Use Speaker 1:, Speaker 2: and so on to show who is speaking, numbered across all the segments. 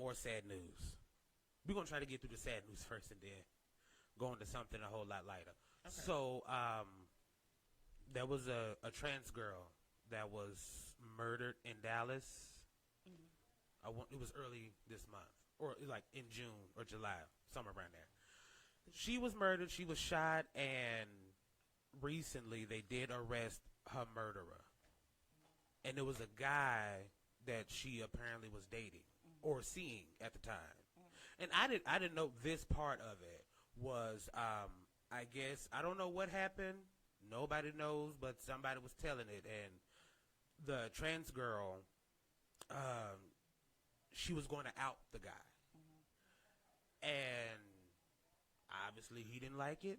Speaker 1: more sad news. We're gonna try to get through the sad news first, and then go into something a whole lot lighter. Okay. So, there was a trans girl that was murdered in Dallas. It was early this month, or like in June or July, somewhere around there. She was murdered. She was shot, and recently they did arrest her murderer. And it was a guy that she apparently was dating or seeing at the time. And I didn't know this part of it was, I guess, I don't know what happened. Nobody knows, but somebody was telling it. And the trans girl, she was going to out the guy. And obviously he didn't like it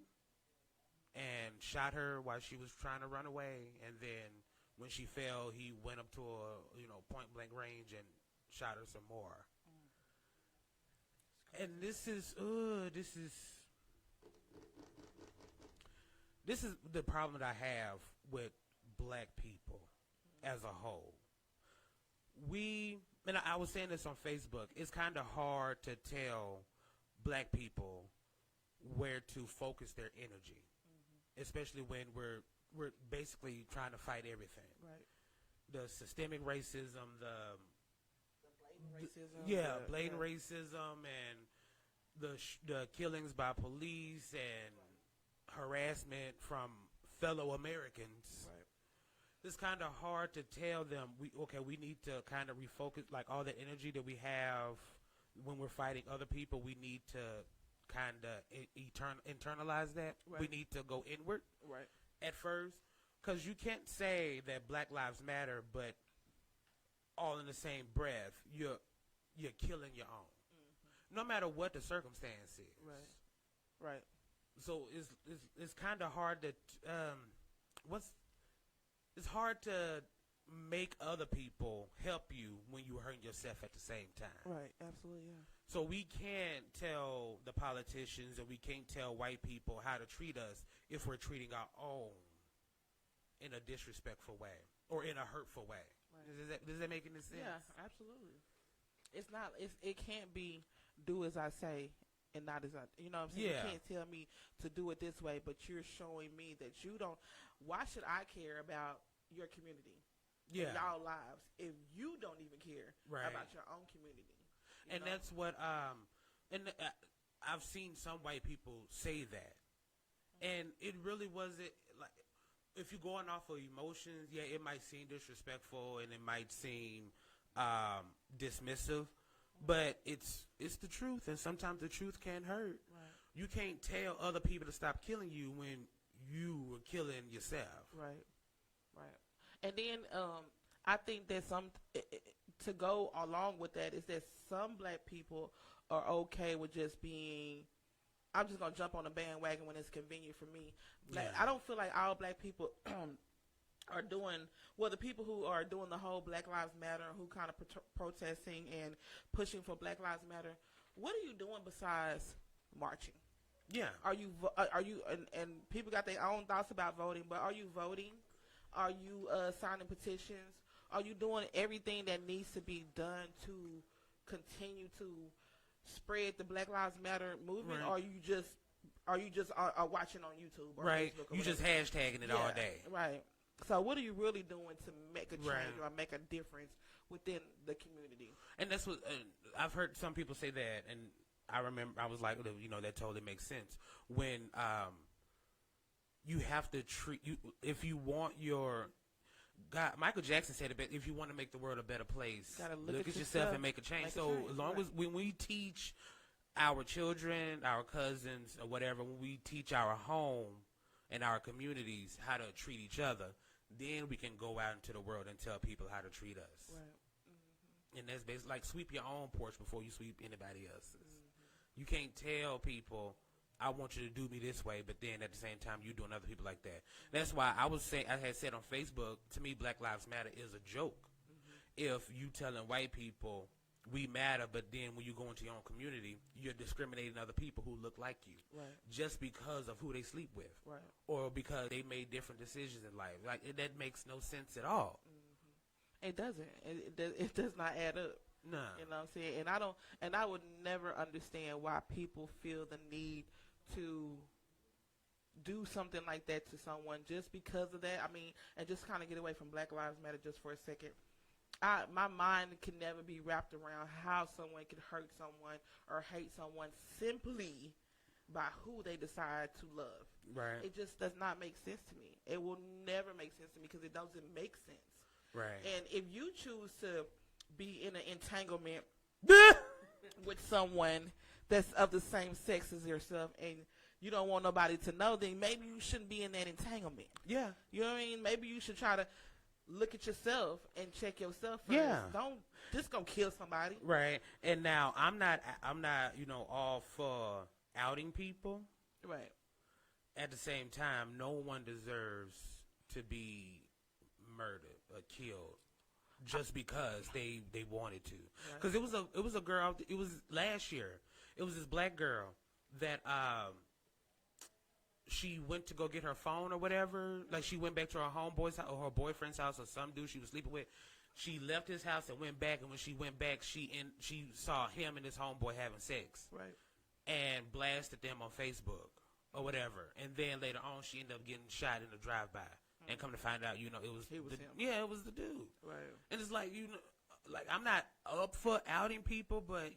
Speaker 1: and shot her while she was trying to run away. And then when she fell, he went up to a point blank range and shot her some more. And this is the problem that I have with black people as a whole. And I was saying this on Facebook, it's kind of hard to tell black people where to focus their energy, especially when we're basically trying to fight everything. Right. The systemic racism, the blatant racism, and the killings by police and harassment from fellow Americans. Right. It's kind of hard to tell them we need to kind of refocus, like all the energy that we have when we're fighting other people. We need to kind of internalize that. Right. We need to go inward. Right. At first, because you can't say that Black Lives Matter, but all in the same breath, you're killing your own, no matter what the circumstance is. Right. Right. So it's kind of hard to it's hard to make other people help you when you're hurting yourself at the same time. Right. Absolutely. Yeah. So we can't tell the politicians and we can't tell white people how to treat us if we're treating our own in a disrespectful way or in a hurtful way. Right. Does that make any sense?
Speaker 2: Yeah, absolutely. It can't be do as I say and not as I, you know what I'm saying? Yeah. You can't tell me to do it this way, but you're showing me that you don't. Why should I care about your community? Yeah. And y'all lives if you don't even care about your own community. And
Speaker 1: that's what, I've seen some white people say that. And it really wasn't, like, if you're going off of emotions, yeah, it might seem disrespectful and it might seem dismissive, but it's the truth, and sometimes the truth can hurt. Right. You can't tell other people to stop killing you when you were killing yourself. Right,
Speaker 2: right. And then I think that to go along with that is that some black people are okay with just being, I'm just going to jump on the bandwagon when it's convenient for me. I don't feel like all black people are doing, the people who are doing the whole Black Lives Matter, who kind of protesting and pushing for Black Lives Matter, what are you doing besides marching? Yeah. Are you, and people got their own thoughts about voting, but are you voting? Are you signing petitions? Are you doing everything that needs to be done to continue to spread the Black Lives Matter movement? Right. Or are you just watching on YouTube or Facebook or
Speaker 1: you just hashtagging it all day?
Speaker 2: Right. So what are you really doing to make a change or make a difference within the community?
Speaker 1: And that's what I've heard some people say that, and I remember I was like, that totally makes sense. When you have to treat you, if you want your God, Michael Jackson said it, but if you want to make the world a better place, look at yourself and make a change. As long as when we teach our children, our cousins, or whatever, when we teach our home and our communities how to treat each other, then we can go out into the world and tell people how to treat us. Right. Mm-hmm. And that's basically like sweep your own porch before you sweep anybody else's. Mm-hmm. You can't tell people, I want you to do me this way, but then at the same time you doing other people like that. That's why I had said on Facebook, to me Black Lives Matter is a joke. Mm-hmm. If you telling white people we matter, but then when you go into your own community, you're discriminating other people who look like you, just because of who they sleep with, or because they made different decisions in life. That makes no sense at all.
Speaker 2: Mm-hmm. It doesn't. It does not add up.
Speaker 1: No.
Speaker 2: You know what I'm saying? And I would never understand why people feel the need to do something like that to someone just because of that. I mean, and just kind of get away from Black Lives Matter just for a second. My mind can never be wrapped around how someone can hurt someone or hate someone simply by who they decide to love.
Speaker 1: Right.
Speaker 2: It just does not make sense to me. It will never make sense to me because it doesn't make sense.
Speaker 1: Right.
Speaker 2: And if you choose to be in an entanglement with someone that's of the same sex as yourself and you don't want nobody to know, then maybe you shouldn't be in that entanglement.
Speaker 1: Yeah.
Speaker 2: You know what I mean? Maybe you should try to look at yourself and check yourself first.
Speaker 1: Yeah.
Speaker 2: Don't just go kill somebody.
Speaker 1: Right. And now I'm not all for outing people.
Speaker 2: Right.
Speaker 1: At the same time, no one deserves to be murdered or killed just because they wanted to. Because it was a girl. It was last year. It was this black girl that she went to go get her phone or whatever. Like she went back to her homeboy's house or her boyfriend's house or some dude she was sleeping with. She left his house and went back. And when she went back, she saw him and his homeboy having sex.
Speaker 2: Right.
Speaker 1: And blasted them on Facebook or whatever. And then later on, she ended up getting shot in a drive-by. And come to find out, it was
Speaker 2: him.
Speaker 1: Yeah, it was the dude.
Speaker 2: Right.
Speaker 1: And it's like, like I'm not up for outing people, but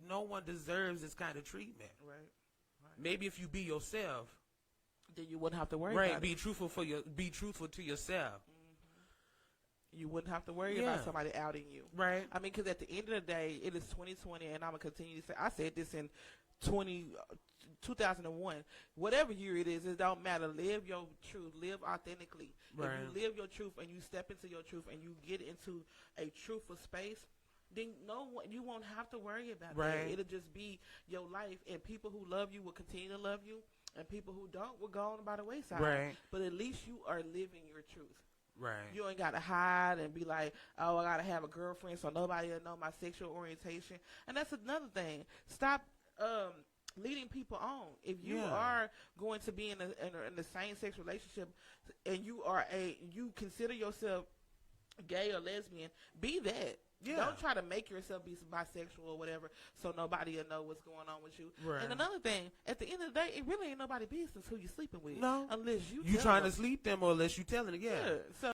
Speaker 1: no one deserves this kind of treatment.
Speaker 2: Right.
Speaker 1: Maybe if you be yourself,
Speaker 2: then you wouldn't have to worry
Speaker 1: right?
Speaker 2: about
Speaker 1: Be truthful to yourself.
Speaker 2: Mm-hmm. You wouldn't have to worry about somebody outing you,
Speaker 1: right?
Speaker 2: I mean, because at the end of the day, it is 2020, and I'm gonna continue to say. I said this in 2001. Whatever year it is, it don't matter. Live your truth. Live authentically.
Speaker 1: Right.
Speaker 2: If you live your truth and you step into your truth and you get into a truthful space, then you won't have to worry about that. It'll just be your life, and people who love you will continue to love you, and people who don't will go on by the wayside.
Speaker 1: Right.
Speaker 2: But at least you are living your truth.
Speaker 1: Right.
Speaker 2: You ain't got to hide and be like, oh, I got to have a girlfriend so nobody will know my sexual orientation. And that's another thing. Stop leading people on. If you are going to be in the same sex relationship and you consider yourself gay or lesbian, be that. Yeah. Don't try to make yourself be bisexual or whatever so nobody will know what's going on with you.
Speaker 1: Right.
Speaker 2: And another thing, at the end of the day, it really ain't nobody's business who you sleeping with.
Speaker 1: No.
Speaker 2: Unless you
Speaker 1: trying to sleep them or unless you telling it. Yeah.
Speaker 2: So